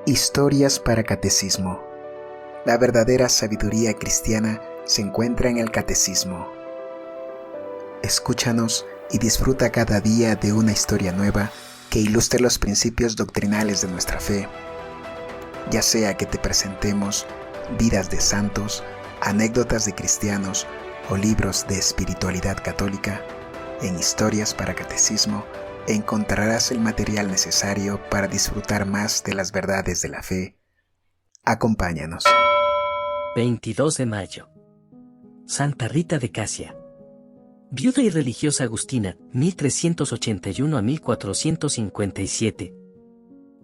Historias para Catecismo. La verdadera sabiduría cristiana se encuentra en el Catecismo. Escúchanos y disfruta cada día de una historia nueva que ilustre los principios doctrinales de nuestra fe. Ya sea que te presentemos vidas de santos, anécdotas de cristianos o libros de espiritualidad católica, en Historias para Catecismo encontrarás el material necesario para disfrutar más de las verdades de la fe. Acompáñanos. 22 de mayo. Santa Rita de Casia. Viuda y religiosa agustina, 1381 a 1457.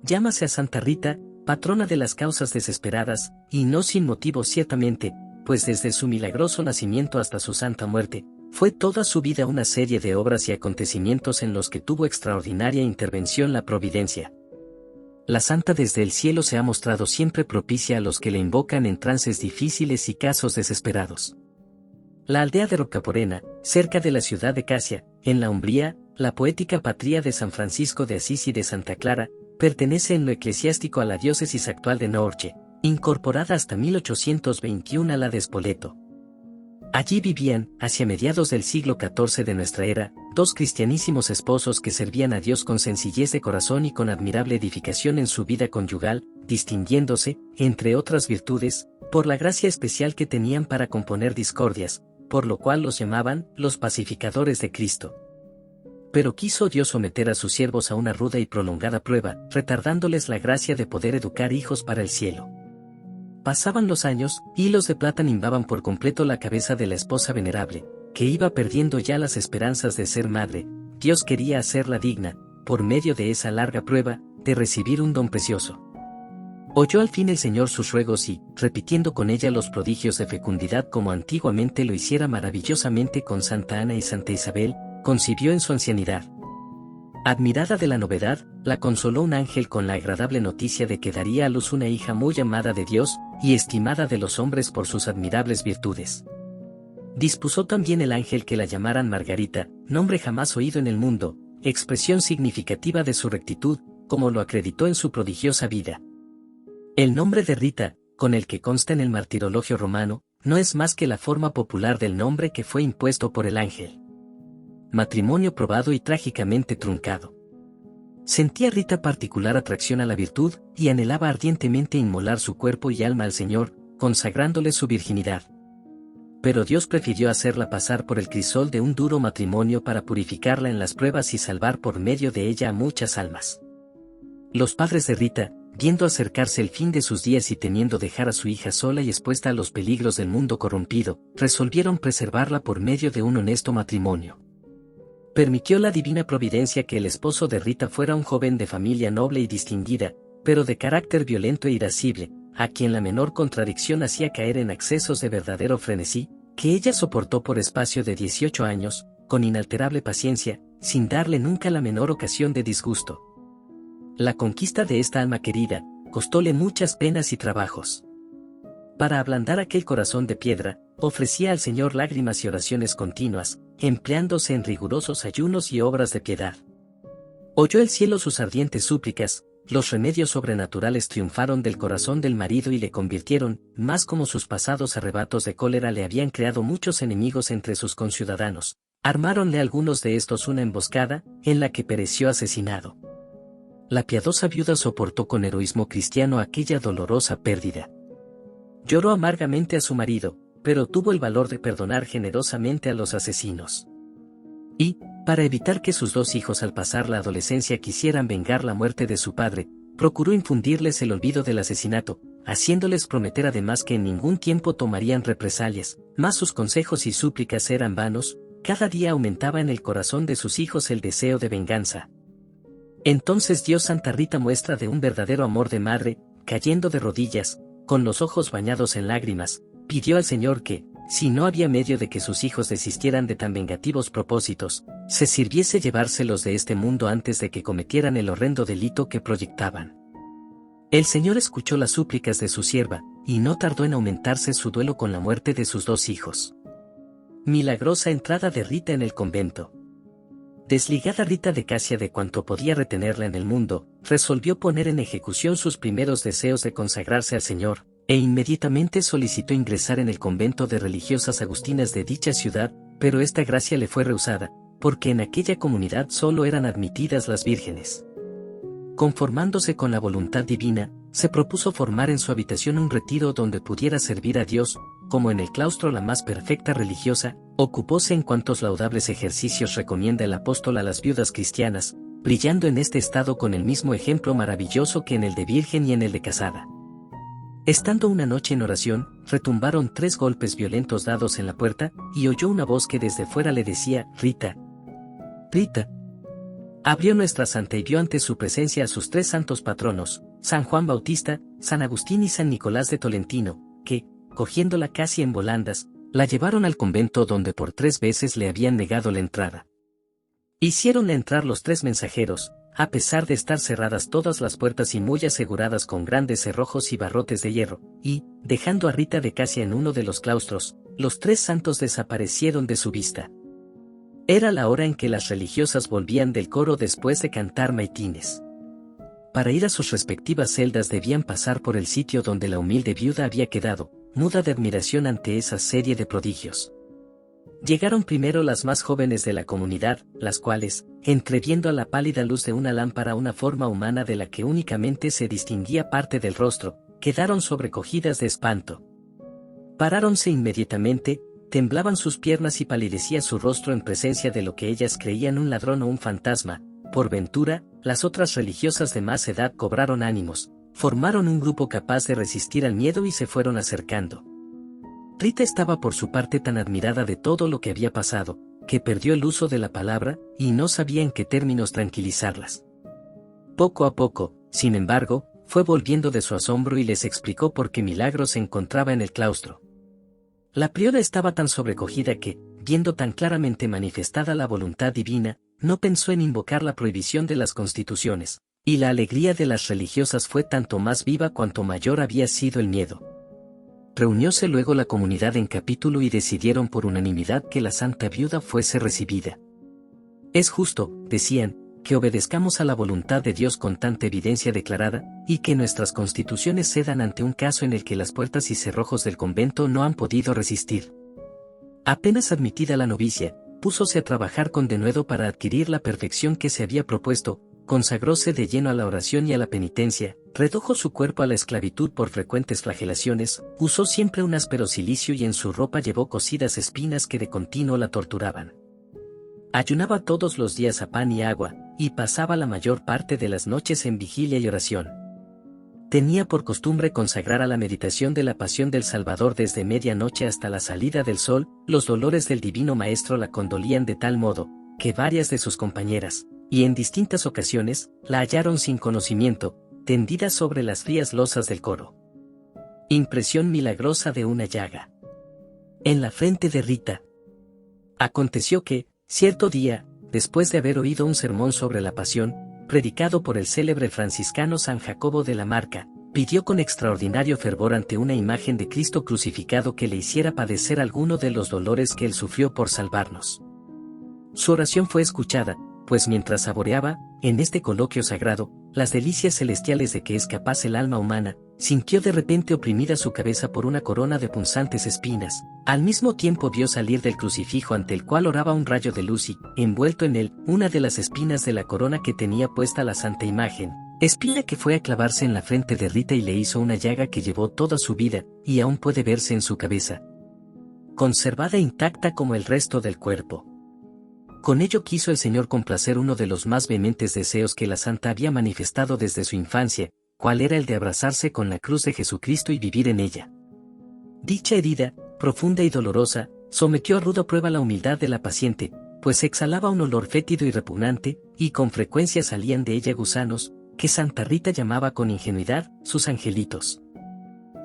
Llámase a Santa Rita, patrona de las causas desesperadas, y no sin motivo ciertamente, pues desde su milagroso nacimiento hasta su santa muerte, fue toda su vida una serie de obras y acontecimientos en los que tuvo extraordinaria intervención la providencia. La santa desde el cielo se ha mostrado siempre propicia a los que le invocan en trances difíciles y casos desesperados. La aldea de Rocaporena, cerca de la ciudad de Casia, en la Umbría, la poética patria de San Francisco de Asís y de Santa Clara, pertenece en lo eclesiástico a la diócesis actual de Noorche, incorporada hasta 1821 a la de Spoleto. Allí vivían, hacia mediados del siglo XIV de nuestra era, dos cristianísimos esposos que servían a Dios con sencillez de corazón y con admirable edificación en su vida conyugal, distinguiéndose, entre otras virtudes, por la gracia especial que tenían para componer discordias, por lo cual los llamaban los pacificadores de Cristo. Pero quiso Dios someter a sus siervos a una ruda y prolongada prueba, retardándoles la gracia de poder educar hijos para el cielo. Pasaban los años, hilos de plata nimbaban por completo la cabeza de la esposa venerable, que iba perdiendo ya las esperanzas de ser madre. Dios quería hacerla digna, por medio de esa larga prueba, de recibir un don precioso. Oyó al fin el Señor sus ruegos y, repitiendo con ella los prodigios de fecundidad como antiguamente lo hiciera maravillosamente con Santa Ana y Santa Isabel, concibió en su ancianidad. Admirada de la novedad, la consoló un ángel con la agradable noticia de que daría a luz una hija muy amada de Dios, y estimada de los hombres por sus admirables virtudes. Dispuso también el ángel que la llamaran Margarita, nombre jamás oído en el mundo, expresión significativa de su rectitud, como lo acreditó en su prodigiosa vida. El nombre de Rita, con el que consta en el martirologio romano, no es más que la forma popular del nombre que fue impuesto por el ángel. Matrimonio probado y trágicamente truncado. Sentía Rita particular atracción a la virtud, y anhelaba ardientemente inmolar su cuerpo y alma al Señor, consagrándole su virginidad. Pero Dios prefirió hacerla pasar por el crisol de un duro matrimonio para purificarla en las pruebas y salvar por medio de ella a muchas almas. Los padres de Rita, viendo acercarse el fin de sus días y temiendo dejar a su hija sola y expuesta a los peligros del mundo corrompido, resolvieron preservarla por medio de un honesto matrimonio. Permitió la divina providencia que el esposo de Rita fuera un joven de familia noble y distinguida, pero de carácter violento e irascible, a quien la menor contradicción hacía caer en accesos de verdadero frenesí, que ella soportó por espacio de 18 años, con inalterable paciencia, sin darle nunca la menor ocasión de disgusto. La conquista de esta alma querida, costóle muchas penas y trabajos. Para ablandar aquel corazón de piedra, ofrecía al Señor lágrimas y oraciones continuas, empleándose en rigurosos ayunos y obras de piedad. Oyó el cielo sus ardientes súplicas, los remedios sobrenaturales triunfaron del corazón del marido y le convirtieron, más como sus pasados arrebatos de cólera le habían creado muchos enemigos entre sus conciudadanos, armáronle algunos de estos una emboscada, en la que pereció asesinado. La piadosa viuda soportó con heroísmo cristiano aquella dolorosa pérdida. Lloró amargamente a su marido, pero tuvo el valor de perdonar generosamente a los asesinos. Y, para evitar que sus dos hijos al pasar la adolescencia quisieran vengar la muerte de su padre, procuró infundirles el olvido del asesinato, haciéndoles prometer además que en ningún tiempo tomarían represalias, mas sus consejos y súplicas eran vanos, cada día aumentaba en el corazón de sus hijos el deseo de venganza. Entonces dio Santa Rita muestra de un verdadero amor de madre, cayendo de rodillas, con los ojos bañados en lágrimas, pidió al Señor que, si no había medio de que sus hijos desistieran de tan vengativos propósitos, se sirviese llevárselos de este mundo antes de que cometieran el horrendo delito que proyectaban. El Señor escuchó las súplicas de su sierva, y no tardó en aumentarse su duelo con la muerte de sus dos hijos. Milagrosa entrada de Rita en el convento. Desligada Rita de Casia de cuanto podía retenerla en el mundo, resolvió poner en ejecución sus primeros deseos de consagrarse al Señor, e inmediatamente solicitó ingresar en el convento de religiosas agustinas de dicha ciudad, pero esta gracia le fue rehusada, porque en aquella comunidad solo eran admitidas las vírgenes. Conformándose con la voluntad divina, se propuso formar en su habitación un retiro donde pudiera servir a Dios, como en el claustro la más perfecta religiosa, ocupóse en cuantos laudables ejercicios recomienda el apóstol a las viudas cristianas, brillando en este estado con el mismo ejemplo maravilloso que en el de virgen y en el de casada. Estando una noche en oración, retumbaron 3 golpes violentos dados en la puerta, y oyó una voz que desde fuera le decía: Rita, Rita. Abrió nuestra santa y vio ante su presencia a sus 3 santos patronos, San Juan Bautista, San Agustín y San Nicolás de Tolentino, que, cogiéndola casi en volandas, la llevaron al convento donde por 3 veces le habían negado la entrada. Hicieronle entrar los 3 mensajeros, a pesar de estar cerradas todas las puertas y muy aseguradas con grandes cerrojos y barrotes de hierro, y, dejando a Rita de Casia en uno de los claustros, los 3 santos desaparecieron de su vista. Era la hora en que las religiosas volvían del coro después de cantar maitines. Para ir a sus respectivas celdas debían pasar por el sitio donde la humilde viuda había quedado, muda de admiración ante esa serie de prodigios. Llegaron primero las más jóvenes de la comunidad, las cuales, entreviendo a la pálida luz de una lámpara una forma humana de la que únicamente se distinguía parte del rostro, quedaron sobrecogidas de espanto. Paráronse inmediatamente, temblaban sus piernas y palidecía su rostro en presencia de lo que ellas creían un ladrón o un fantasma. Por ventura, las otras religiosas de más edad cobraron ánimos, formaron un grupo capaz de resistir al miedo y se fueron acercando. Rita estaba por su parte tan admirada de todo lo que había pasado, que perdió el uso de la palabra, y no sabía en qué términos tranquilizarlas. Poco a poco, sin embargo, fue volviendo de su asombro y les explicó por qué Milagro se encontraba en el claustro. La priora estaba tan sobrecogida que, viendo tan claramente manifestada la voluntad divina, no pensó en invocar la prohibición de las constituciones, y la alegría de las religiosas fue tanto más viva cuanto mayor había sido el miedo. Reunióse luego la comunidad en capítulo y decidieron por unanimidad que la santa viuda fuese recibida. Es justo, decían, que obedezcamos a la voluntad de Dios con tanta evidencia declarada, y que nuestras constituciones cedan ante un caso en el que las puertas y cerrojos del convento no han podido resistir. Apenas admitida la novicia, púsose a trabajar con denuedo para adquirir la perfección que se había propuesto, consagróse de lleno a la oración y a la penitencia, redujo su cuerpo a la esclavitud por frecuentes flagelaciones, usó siempre un áspero cilicio y en su ropa llevó cosidas espinas que de continuo la torturaban. Ayunaba todos los días a pan y agua, y pasaba la mayor parte de las noches en vigilia y oración. Tenía por costumbre consagrar a la meditación de la pasión del Salvador desde medianoche hasta la salida del sol. Los dolores del Divino Maestro la condolían de tal modo, que varias de sus compañeras, y en distintas ocasiones, la hallaron sin conocimiento, tendida sobre las frías losas del coro. Impresión milagrosa de una llaga en la frente de Rita. Aconteció que, cierto día, después de haber oído un sermón sobre la pasión, predicado por el célebre franciscano San Jacobo de la Marca, pidió con extraordinario fervor ante una imagen de Cristo crucificado que le hiciera padecer alguno de los dolores que él sufrió por salvarnos. Su oración fue escuchada, pues mientras saboreaba, en este coloquio sagrado, las delicias celestiales de que es capaz el alma humana, sintió de repente oprimida su cabeza por una corona de punzantes espinas. Al mismo tiempo vio salir del crucifijo ante el cual oraba un rayo de luz y, envuelto en él, una de las espinas de la corona que tenía puesta la santa imagen, espina que fue a clavarse en la frente de Rita y le hizo una llaga que llevó toda su vida, y aún puede verse en su cabeza, conservada intacta como el resto del cuerpo. Con ello quiso el Señor complacer uno de los más vehementes deseos que la santa había manifestado desde su infancia, cual era el de abrazarse con la cruz de Jesucristo y vivir en ella. Dicha herida, profunda y dolorosa, sometió a ruda prueba la humildad de la paciente, pues exhalaba un olor fétido y repugnante, y con frecuencia salían de ella gusanos, que Santa Rita llamaba con ingenuidad, sus angelitos.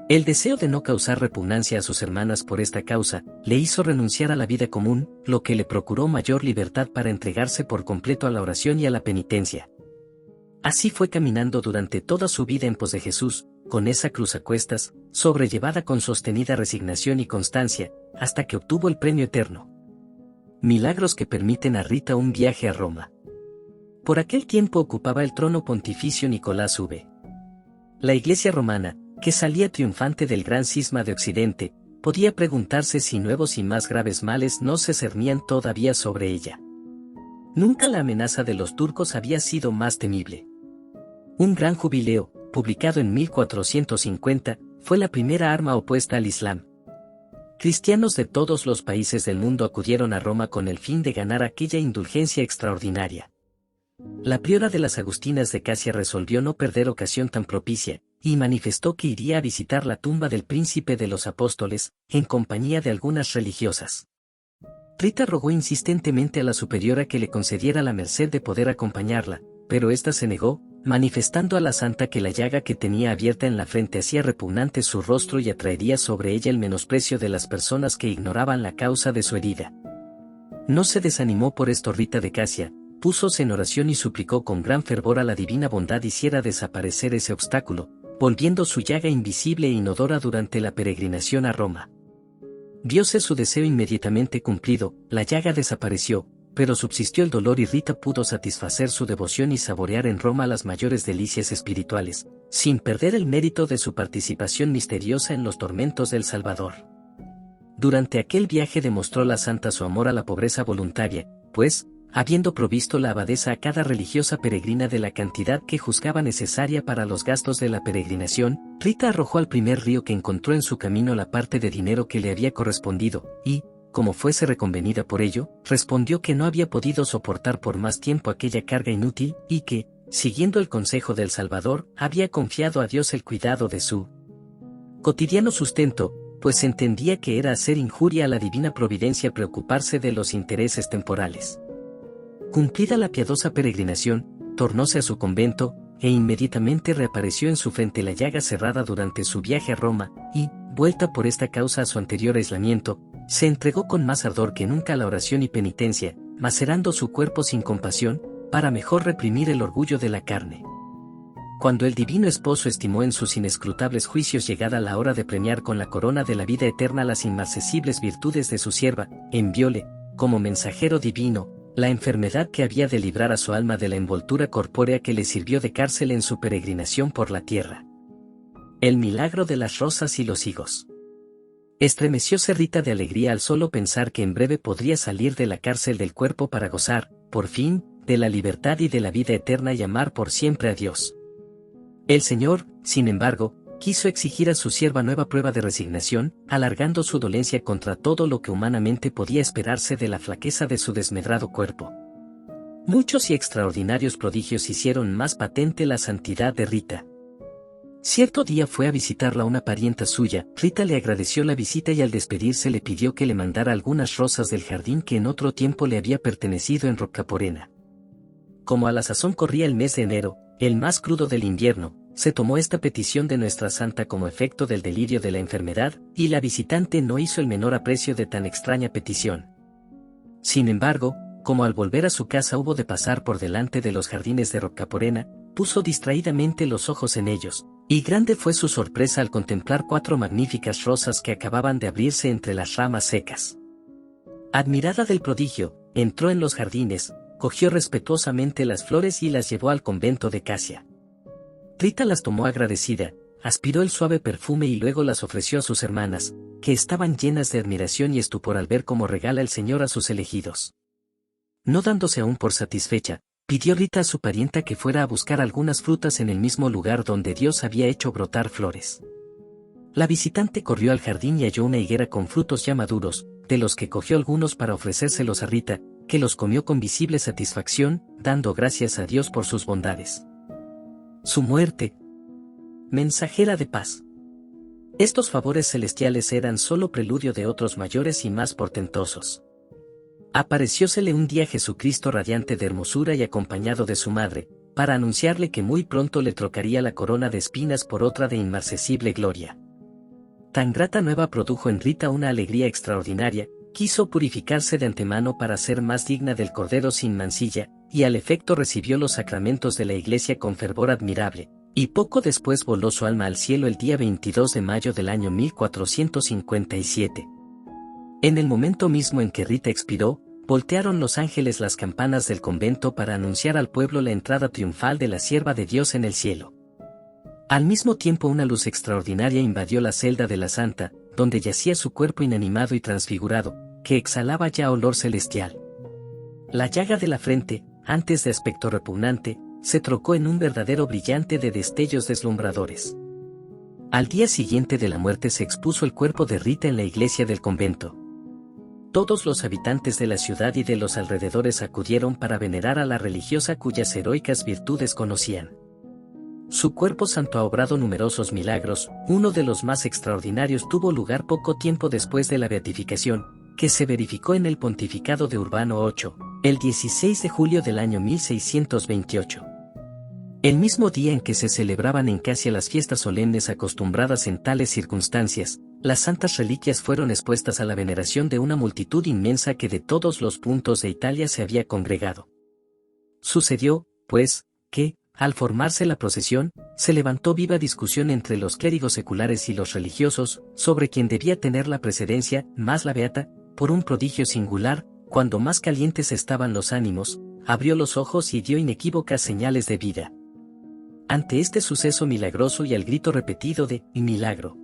El deseo de no causar repugnancia a sus hermanas por esta causa, le hizo renunciar a la vida común, lo que le procuró mayor libertad para entregarse por completo a la oración y a la penitencia. Así fue caminando durante toda su vida en pos de Jesús, con esa cruz a cuestas, sobrellevada con sostenida resignación y constancia, hasta que obtuvo el premio eterno. Milagros que permiten a Rita un viaje a Roma. Por aquel tiempo ocupaba el trono pontificio Nicolás V. La Iglesia romana, que salía triunfante del gran cisma de Occidente, podía preguntarse si nuevos y más graves males no se cernían todavía sobre ella. Nunca la amenaza de los turcos había sido más temible. Un gran jubileo, publicado en 1450, fue la primera arma opuesta al Islam. Cristianos de todos los países del mundo acudieron a Roma con el fin de ganar aquella indulgencia extraordinaria. La priora de las Agustinas de Casia resolvió no perder ocasión tan propicia, y manifestó que iría a visitar la tumba del príncipe de los apóstoles, en compañía de algunas religiosas. Rita rogó insistentemente a la superiora que le concediera la merced de poder acompañarla, pero ésta se negó, manifestando a la santa que la llaga que tenía abierta en la frente hacía repugnante su rostro y atraería sobre ella el menosprecio de las personas que ignoraban la causa de su herida. No se desanimó por esto Rita de Casia, púsose en oración y suplicó con gran fervor a la divina bondad hiciera desaparecer ese obstáculo, volviendo su llaga invisible e inodora durante la peregrinación a Roma. Vióse su deseo inmediatamente cumplido, la llaga desapareció, pero subsistió el dolor y Rita pudo satisfacer su devoción y saborear en Roma las mayores delicias espirituales, sin perder el mérito de su participación misteriosa en los tormentos del Salvador. Durante aquel viaje demostró la santa su amor a la pobreza voluntaria, pues, habiendo provisto la abadesa a cada religiosa peregrina de la cantidad que juzgaba necesaria para los gastos de la peregrinación, Rita arrojó al primer río que encontró en su camino la parte de dinero que le había correspondido, y, como fuese reconvenida por ello, respondió que no había podido soportar por más tiempo aquella carga inútil, y que, siguiendo el consejo del Salvador, había confiado a Dios el cuidado de su cotidiano sustento, pues entendía que era hacer injuria a la divina providencia preocuparse de los intereses temporales. Cumplida la piadosa peregrinación, tornóse a su convento, e inmediatamente reapareció en su frente la llaga cerrada durante su viaje a Roma, y, vuelta por esta causa a su anterior aislamiento, se entregó con más ardor que nunca a la oración y penitencia, macerando su cuerpo sin compasión, para mejor reprimir el orgullo de la carne. Cuando el divino esposo estimó en sus inescrutables juicios llegada la hora de premiar con la corona de la vida eterna las inmarcesibles virtudes de su sierva, envióle, como mensajero divino, la enfermedad que había de librar a su alma de la envoltura corpórea que le sirvió de cárcel en su peregrinación por la tierra. El milagro de las rosas y los higos. Estremecióse Rita de alegría al solo pensar que en breve podría salir de la cárcel del cuerpo para gozar, por fin, de la libertad y de la vida eterna y amar por siempre a Dios. El Señor, sin embargo, quiso exigir a su sierva nueva prueba de resignación, alargando su dolencia contra todo lo que humanamente podía esperarse de la flaqueza de su desmedrado cuerpo. Muchos y extraordinarios prodigios hicieron más patente la santidad de Rita. Cierto día fue a visitarla una parienta suya, Rita le agradeció la visita y al despedirse le pidió que le mandara algunas rosas del jardín que en otro tiempo le había pertenecido en Roccaporena. Como a la sazón corría el mes de enero, el más crudo del invierno, se tomó esta petición de nuestra santa como efecto del delirio de la enfermedad, y la visitante no hizo el menor aprecio de tan extraña petición. Sin embargo, como al volver a su casa hubo de pasar por delante de los jardines de Roccaporena, puso distraídamente los ojos en ellos, y grande fue su sorpresa al contemplar 4 magníficas rosas que acababan de abrirse entre las ramas secas. Admirada del prodigio, entró en los jardines, cogió respetuosamente las flores y las llevó al convento de Casia. Rita las tomó agradecida, aspiró el suave perfume y luego las ofreció a sus hermanas, que estaban llenas de admiración y estupor al ver cómo regala el Señor a sus elegidos. No dándose aún por satisfecha, pidió Rita a su parienta que fuera a buscar algunas frutas en el mismo lugar donde Dios había hecho brotar flores. La visitante corrió al jardín y halló una higuera con frutos ya maduros, de los que cogió algunos para ofrecérselos a Rita, que los comió con visible satisfacción, dando gracias a Dios por sus bondades. Su muerte. Mensajera de paz. Estos favores celestiales eran solo preludio de otros mayores y más portentosos. Apareciósele un día Jesucristo radiante de hermosura y acompañado de su madre, para anunciarle que muy pronto le trocaría la corona de espinas por otra de inmarcesible gloria. Tan grata nueva produjo en Rita una alegría extraordinaria, quiso purificarse de antemano para ser más digna del Cordero sin mancilla, y al efecto recibió los sacramentos de la Iglesia con fervor admirable, y poco después voló su alma al cielo el día 22 de mayo del año 1457. En el momento mismo en que Rita expiró, voltearon los ángeles las campanas del convento para anunciar al pueblo la entrada triunfal de la sierva de Dios en el cielo. Al mismo tiempo una luz extraordinaria invadió la celda de la santa, donde yacía su cuerpo inanimado y transfigurado, que exhalaba ya olor celestial. La llaga de la frente, antes de aspecto repugnante, se trocó en un verdadero brillante de destellos deslumbradores. Al día siguiente de la muerte se expuso el cuerpo de Rita en la iglesia del convento. Todos los habitantes de la ciudad y de los alrededores acudieron para venerar a la religiosa cuyas heroicas virtudes conocían. Su cuerpo santo ha obrado numerosos milagros, uno de los más extraordinarios tuvo lugar poco tiempo después de la beatificación, que se verificó en el pontificado de Urbano VIII, el 16 de julio del año 1628. El mismo día en que se celebraban en Casia las fiestas solemnes acostumbradas en tales circunstancias, las santas reliquias fueron expuestas a la veneración de una multitud inmensa que de todos los puntos de Italia se había congregado. Sucedió, pues, que, al formarse la procesión, se levantó viva discusión entre los clérigos seculares y los religiosos, sobre quién debía tener la precedencia, más la beata, por un prodigio singular, cuando más calientes estaban los ánimos, abrió los ojos y dio inequívocas señales de vida. Ante este suceso milagroso y al grito repetido de «milagro,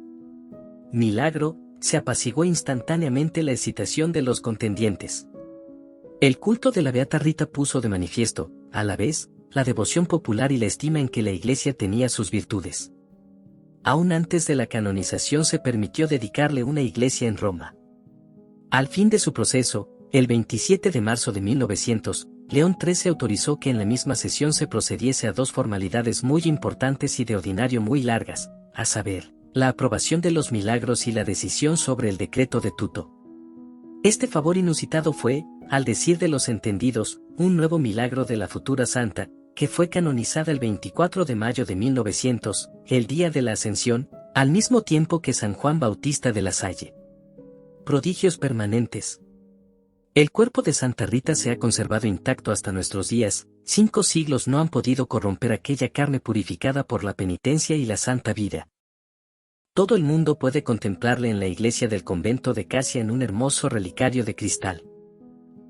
milagro», se apaciguó instantáneamente la excitación de los contendientes. El culto de la beata Rita puso de manifiesto, a la vez, la devoción popular y la estima en que la Iglesia tenía sus virtudes. Aún antes de la canonización se permitió dedicarle una iglesia en Roma. Al fin de su proceso, el 27 de marzo de 1900, León XIII autorizó que en la misma sesión se procediese a dos formalidades muy importantes y de ordinario muy largas, a saber, la aprobación de los milagros y la decisión sobre el decreto de Tuto. Este favor inusitado fue, al decir de los entendidos, un nuevo milagro de la futura santa, que fue canonizada el 24 de mayo de 1900, el día de la Ascensión, al mismo tiempo que San Juan Bautista de la Salle. Prodigios permanentes. El cuerpo de Santa Rita se ha conservado intacto hasta nuestros días, 5 siglos no han podido corromper aquella carne purificada por la penitencia y la santa vida. Todo el mundo puede contemplarle en la iglesia del convento de Casia en un hermoso relicario de cristal.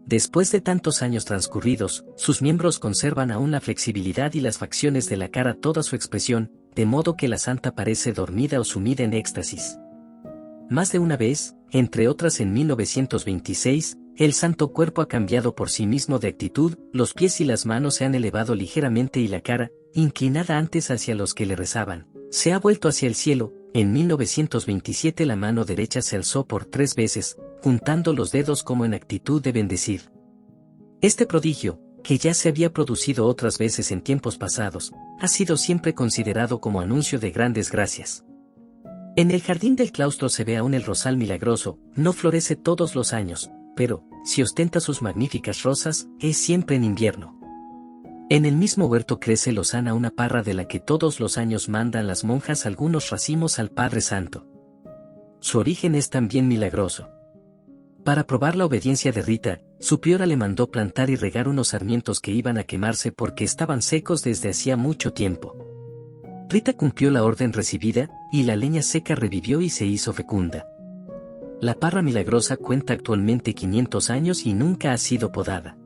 Después de tantos años transcurridos, sus miembros conservan aún la flexibilidad y las facciones de la cara toda su expresión, de modo que la santa parece dormida o sumida en éxtasis. Más de una vez, entre otras en 1926, el santo cuerpo ha cambiado por sí mismo de actitud, los pies y las manos se han elevado ligeramente y la cara, inclinada antes hacia los que le rezaban, se ha vuelto hacia el cielo. En 1927 la mano derecha se alzó por 3 veces, juntando los dedos como en actitud de bendecir. Este prodigio, que ya se había producido otras veces en tiempos pasados, ha sido siempre considerado como anuncio de grandes gracias. En el jardín del claustro se ve aún el rosal milagroso, no florece todos los años, pero, si ostenta sus magníficas rosas, es siempre en invierno. En el mismo huerto crece lozana una parra de la que todos los años mandan las monjas algunos racimos al Padre Santo. Su origen es también milagroso. Para probar la obediencia de Rita, su priora le mandó plantar y regar unos sarmientos que iban a quemarse porque estaban secos desde hacía mucho tiempo. Rita cumplió la orden recibida, y la leña seca revivió y se hizo fecunda. La parra milagrosa cuenta actualmente 500 años y nunca ha sido podada.